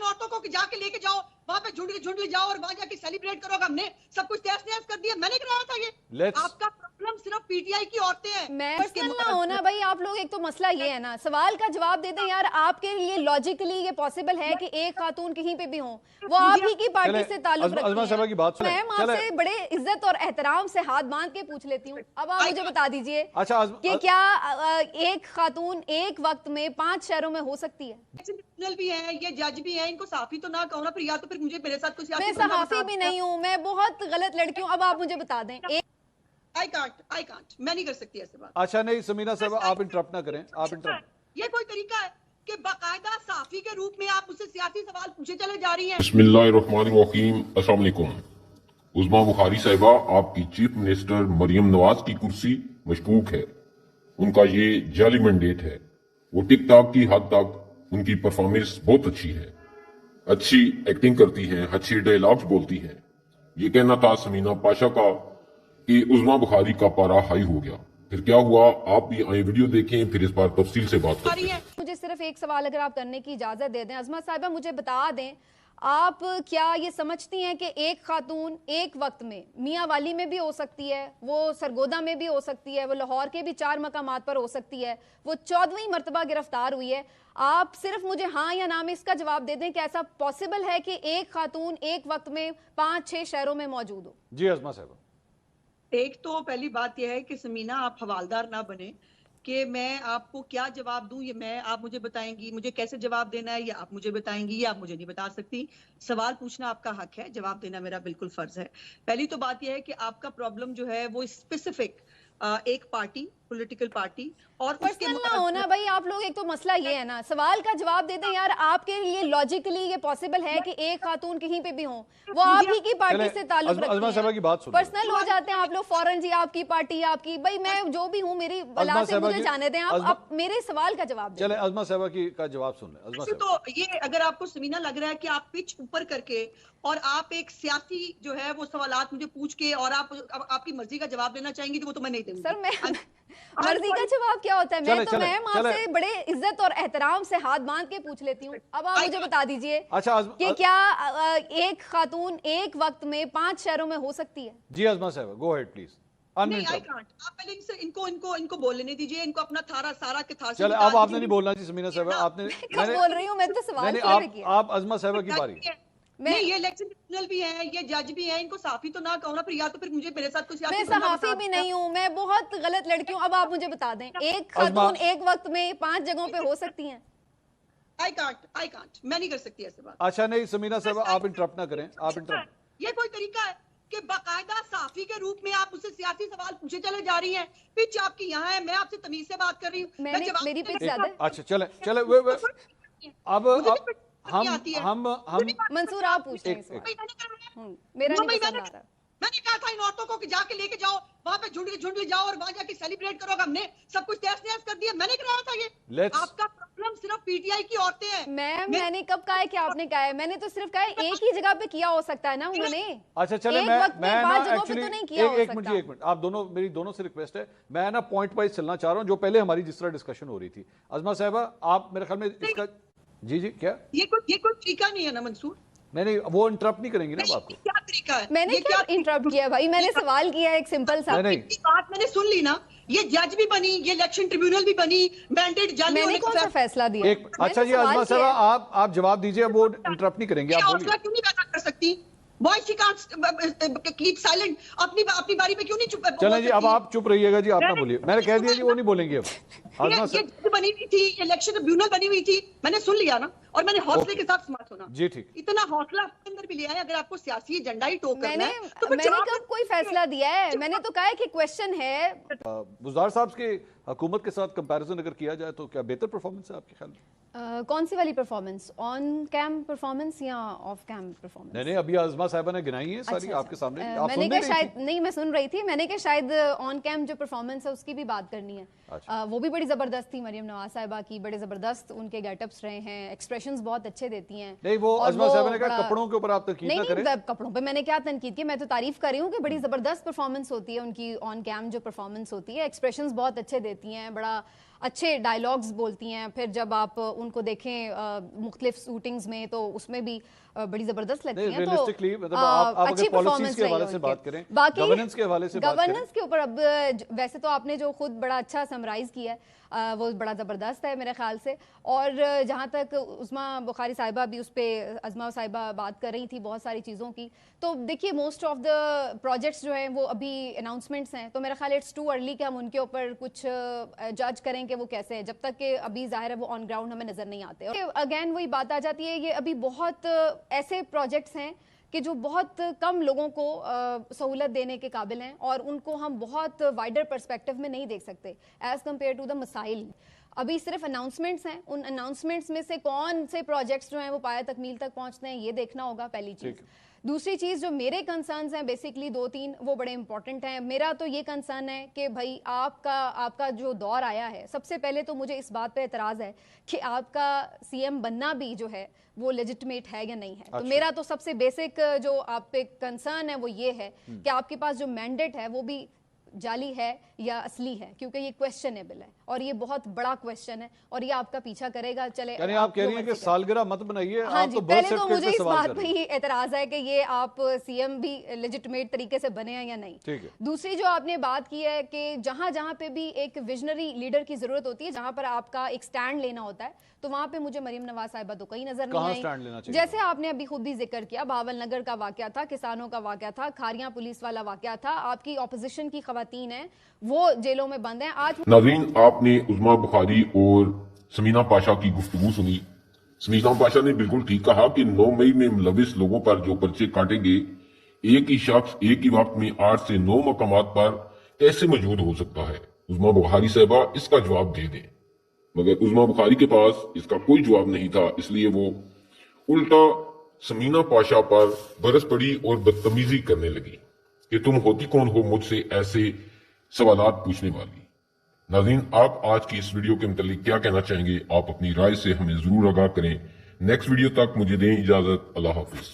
इन औरतों को कि जाके लेके जाओ वहां पे झुंड ले जाओ और वहां जाके सेलिब्रेट करो। हमने सब कुछ तहस नहस कर दिया, मैंने कराया था ये। आपका प्रॉब्लम सिर्फ पीटीआई की औरतें हैं। पर्सनल ना होना भाई आप लोग, एक तो मसला ये है ना, सवाल का जवाब दे दें यार। आपके लिए लॉजिकली ये पॉसिबल है कि एक खातून कहीं पे भी हो, वो आप ही की पार्टी से ताल्लुक रखती है। मैं आपसे बड़े इज्जत और एहतराम से हाथ बांध के पूछ लेती हूँ, अब आप मुझे बता दीजिए कि क्या एक खातून एक वक्त में 5 शहरों में हो सकती है? भी है, ये जज भी है, इनको साफी तो ना कहो ना, फिर या तो फिर मुझे मेरे साथ कुछ। मैं सहाफी भी नहीं हूँ, मैं बहुत गलत लड़की हूँ। अब आप मुझे बता दें। आई कांट, मैं नहीं कर सकती ऐसे बात। अच्छा नहीं समीना साहब, आप इंटरप्ट ना करें, आप इंटरप्ट। ये कोई तरीका है कि बाकायदा साफी के रूप में आप मुझसे सियासी सवाल पूछे चले जा रही हैं? बिस्मिल्लाहिर्रहमानिर्रहीम, अस्सलाम वालेकुम। उज़्मा बुखारी साहिबा, आपकी चीफ मिनिस्टर मरियम नवाज की कुर्सी मशकूक है। उनका ये जाली मैंडेट है। वो टिक टॉक की हद तक उनकी परफॉर्मेंस बहुत अच्छी है, अच्छी एक्टिंग करती हैं, अच्छे डायलॉग्स बोलती हैं। ये कहना था समीना पाशा का कि उज़्मा बुखारी का पारा हाई हो गया। फिर क्या हुआ, आप भी आए वीडियो देखें, फिर इस बार तफसील से बात करते हैं। मुझे सिर्फ एक सवाल अगर आप करने की इजाजत दे दें, अज़मा साहिबा मुझे बता दें, आप क्या ये समझती हैं कि एक खातून एक वक्त में मियाँ वाली में भी हो सकती है, वो सरगोदा में भी हो सकती है, वो लाहौर के भी 4 मकामात पर हो सकती है, वो 14वीं मरतबा गिरफ्तार हुई है? आप सिर्फ मुझे हाँ या ना में इसका जवाब दे दें कि ऐसा पॉसिबल है कि एक खातून एक वक्त में 5-6 शहरों में मौजूद हो? जी अज़मा साहब, एक तो पहली बात यह है कि समीना आप हवालदार ना बने कि मैं आपको क्या जवाब दूं। ये आप मुझे बताएंगी, मुझे कैसे जवाब देना है ये आप मुझे बताएंगी, ये आप मुझे नहीं बता सकती। सवाल पूछना आपका हक है, जवाब देना मेरा बिल्कुल फर्ज है। पहली तो बात यह है कि आपका प्रॉब्लम जो है वो स्पेसिफिक एक पार्टी, पॉलिटिकल पार्टी और पर्सनल ना होना भाई आप लोग, एक तो मसला ये है ना, सवाल का जवाब दे दें यार। आपके लिए लॉजिकली ये पॉसिबल है कि एक खातून कहीं पे भी हो, वो आप ही की पार्टी से ताल्लुक रखती है। पर्सनल हो जाते हैं आप लोग फौरन, जी आपकी पार्टी आपकी। भाई मैं जो भी हूँ, मेरी बला से मुझे जाने दें। आप मेरे सवाल का जवाब दें। चले अज़मा साहबा की का जवाब सुन लें। तो ये अगर आपको समीना लग रहा है कि आप पिच ऊपर करके और आप एक सियासी जो है वो सवालात मुझे पूछ के और आप आपकी मर्जी का जवाब देना चाहेंगे तो वो तो मैं नहीं दूंगी। सर मैं मर्जी का जवाब क्या होता है? मैं आपसे बड़े इज्जत और एहतराम से हाथ बांध के पूछ लेती हूँ, अब आप मुझे बता दीजिए कि क्या एक खातून एक वक्त में 5 शहरों में हो सकती है? जी अज़मा साहब, गो अहेड प्लीज। नहीं, आई कांट। आप पहले इनको बोल लेने दीजिए, इनको अपना सारा के थार। चले अब आपने नहीं बोलना जी समीना साहब, आपने। मैं बोल रही हूँ, मैं तो सवाल आप अज़मा साहब की बारी। नहीं, ये इलेक्शन ट्रिब्यूनल भी है, ये जज भी है, इनको साफी तो ना कहो ना, फिर या तो फिर मुझे मेरे साथ कुछ। मैं सहाफी भी नहीं हूँ, मैं बहुत गलत लड़की हूँ। अब आप मुझे बता दें, एक खातून एक वक्त में 5 जगहों पे हो सकती हैं? आई कांट, मैं नहीं कर सकती ऐसे बात। अच्छा नहीं समीना साहब, आप इंटरप्ट ना करें, आप इंटरप्ट। ये कोई तरीका है कि बाकायदा साफी के रूप में आप मुझसे सियासी सवाल पूछे चले जा रही हैं? पिच आपकी यहाँ है, मैं आपसे तमीज से बात कर रही हूँ। मेरी पिच ज्यादा है। अच्छा चले अब हम मंसूर आप पूछ रहे हैं, मेरा नहीं पसंद आ रहा। मैंने कहा था इन औरतों को कि जाके लेके जाओ वहां पे झुंड ले जाओ और वहां जाके सेलिब्रेट करो। हमने सब कुछ तहस नहस कर दिया, मैंने कराया था ये। आपका प्रॉब्लम सिर्फ पीटीआई की औरतें हैं। मैंने कब कहा है कि आपने कहा है? मैंने तो सिर्फ कहा है एक ही जगह पे किया हो सकता है ना उन्होंने। अच्छा चले मैं एक्चुअली एक मिनट आप दोनों, मेरी दोनों से रिक्वेस्ट है, मैं ना पॉइंट वाइज चलना चाह रहा हूँ। जो पहले हमारी जिस तरह डिस्कशन हो रही थी, अज़मा साहिबा आप मेरे ख्याल में इसका जी क्या ये कोई तरीका नहीं है ना मंसूर? नहीं वो इंटरप्ट नहीं करेंगे ना आपको। क्या तरीका है? मैंने क्या इंटरप्ट किया भाई? मैंने सवाल किया एक सिंपल सा। बात मैंने सुन ली ना, ये जज भी बनी, ये इलेक्शन ट्रिब्यूनल भी बनी, मैंडेट जाली होने कौन सा फैसला दिया? अच्छा जी अज़मा साहब आप जवाब दीजिए, वो इंटरप्ट नहीं करेंगे। आप बोलिए। क्यों नहीं पैदा कर सकती? Why she can't keep silent? अपनी बारी पे क्यों नहीं चुप? चलें जी अब आप चुप रहिएगा जी, आप ना बोलिए। मैंने कह दिया जी वो नहीं बोलेंगे अब। ये बनी हुई थी, इलेक्शन ट्रिब्यूनल बनी हुई थी, मैंने सुन लिया ना, और मैंने हौसले के साथ समाप्त होना। जी ठीक। इतना हौसला अपने अंदर भी लिया है। अगर आपको सियासी एजेंडा ही टोक करना है तो मैंने कब कोई फैसला दिया है? मैंने तो कहा है कि क्वेश्चन है। बुज़दार साहब की हुकूमत के साथ कंपैरिजन अगर किया जाए तो क्या बेहतर परफॉर्मेंस है आपके ख्याल में? कौन सी वाली परफॉर्मेंस, ऑन कैम परफॉर्मेंस या ऑफ कैम परफॉर्मेंस? नहीं अभी अज़मा साहिबा ने गिनाई है सारी आपके सामने। मैंने कहा शायद नहीं, मैं सुन रही थी, मैंने कहा शायद ऑन कैम जो परफॉर्मेंस है उसकी भी बात करनी है। वो भी बड़ी जबरदस्त थी मरियम नवाज साहिबा की, बड़े जबरदस्त उनके गेटअप्स रहे हैं, एक्सप्रेशंस बहुत अच्छे देती हैं। नहीं वो अज़मा साहिबा ने कहा कपड़ों के ऊपर आप तनकीद ना करें। नहीं कपड़ों पे मैंने क्या तनकीद की, मैं तो तारीफ कर रही हूँ कि बड़ी जबरदस्त परफॉर्मेंस होती है उनकी, ऑन कैम जो परफॉर्मेंस होती है, एक्सप्रेशंस बहुत अच्छे देती हैं, बड़ा अच्छे डायलॉग्स बोलती हैं, फिर जब आप उनको देखें मुख्तलिफ शूटिंग्स में तो उसमें भी बड़ी जबरदस्त लगती हैं। तो मतलब आप अच्छी अगर पॉलिसीज परफॉर्मेंस के हवाले रही से उनकी। बात करें, बाकी गवर्नेंस के हवाले से बात करें, गवर्नेंस के ऊपर अब वैसे तो आपने जो खुद बड़ा अच्छा समराइज किया है वो बड़ा ज़बरदस्त है मेरे ख्याल से। और जहाँ तक उस्मा बुखारी साहिबा भी उस पर अज़मा साहिबा बात कर रही थी बहुत सारी चीज़ों की, तो देखिए मोस्ट ऑफ द प्रोजेक्ट्स जो हैं वो अभी अनाउंसमेंट्स हैं, तो मेरा ख्याल इट्स टू अर्ली कि हम उनके ऊपर कुछ जज करें कि वो कैसे है, जब तक कि अभी ज़ाहिर है वो ऑन ग्राउंड हमें नज़र नहीं आते। अगेन वही बात आ जाती है, ये अभी बहुत ऐसे प्रोजेक्ट्स हैं कि जो बहुत कम लोगों को सहूलत देने के काबिल हैं और उनको हम बहुत वाइडर पर्सपेक्टिव में नहीं देख सकते एज कम्पेयर टू द मसाइल। अभी सिर्फ अनाउंसमेंट्स हैं, उन अनाउंसमेंट्स में से कौन से प्रोजेक्ट्स जो हैं वो पाया तकमील तक पहुंचते हैं ये देखना होगा, पहली चीज़। दूसरी चीज़ जो मेरे कंसर्न्स हैं बेसिकली 2-3 वो बड़े इंपॉर्टेंट हैं। मेरा तो ये कंसर्न है कि भाई आपका जो दौर आया है, सबसे पहले तो मुझे इस बात पे एतराज़ है कि आपका सीएम बनना भी जो है वो लेजिटिमेट है या नहीं है। तो मेरा तो सबसे बेसिक जो आप पे कंसर्न है वो ये है कि आपके पास जो मैंडेट है वो भी जाली है या असली है, क्योंकि ये क्वेश्चनेबल है और ये बहुत बड़ा क्वेश्चन है और ये आपका पीछा करेगा। चले यानी आप कह रही हैं कि सालगिरह मत बनाइए। हाँ जी, पहले तो मुझे इस बात पे ही एतराज है कि ये आप सीएम भी लेजिटिमेट तरीके से बने हैं या नहीं। ठीक है। दूसरी जो आपने बात की है कि जहां जहां पे भी एक विजनरी लीडर की जरूरत होती है, जहां पर आपका एक स्टैंड लेना होता है, तो वहां पे मुझे मरियम नवाज साहिबा तो कहीं नजर नहीं आई। जैसे आपने अभी खुद भी जिक्र किया, भावल नगर का वाकया था, किसानों का वाकया था, खारियां पुलिस वाला वाकया था, आपकी ऑपोजिशन की खवातीन है वो जेलों में बंद हैं आज। नाज़रीन, आपने उज़मा बुखारी और समीना पाशा की गुफ्तगू सुनी। समीना पाशा ने बिल्कुल ठीक कहा कि 9 मई में मुलविस लोगों पर जो पर्चे काटेंगे, एक ही शख्स एक ही वक्त में 8 से 9 मकामात पर कैसे मौजूद हो सकता है? उज़मा बुखारी साहबा इसका जवाब दे दें। मगर उज़मा बुखारी के पास इसका कोई जवाब नहीं था, इसलिए वो उल्टा समीना पाशा पर बरस पड़ी और बदतमीजी करने लगी कि तुम होती कौन हो मुझसे ऐसे सवालात पूछने वाली। नाज़रीन, आप आज की इस वीडियो के मुतालिक क्या कहना चाहेंगे? आप अपनी राय से हमें जरूर आगाह करें। नेक्स्ट वीडियो तक मुझे दें इजाजत। अल्लाह हाफिज।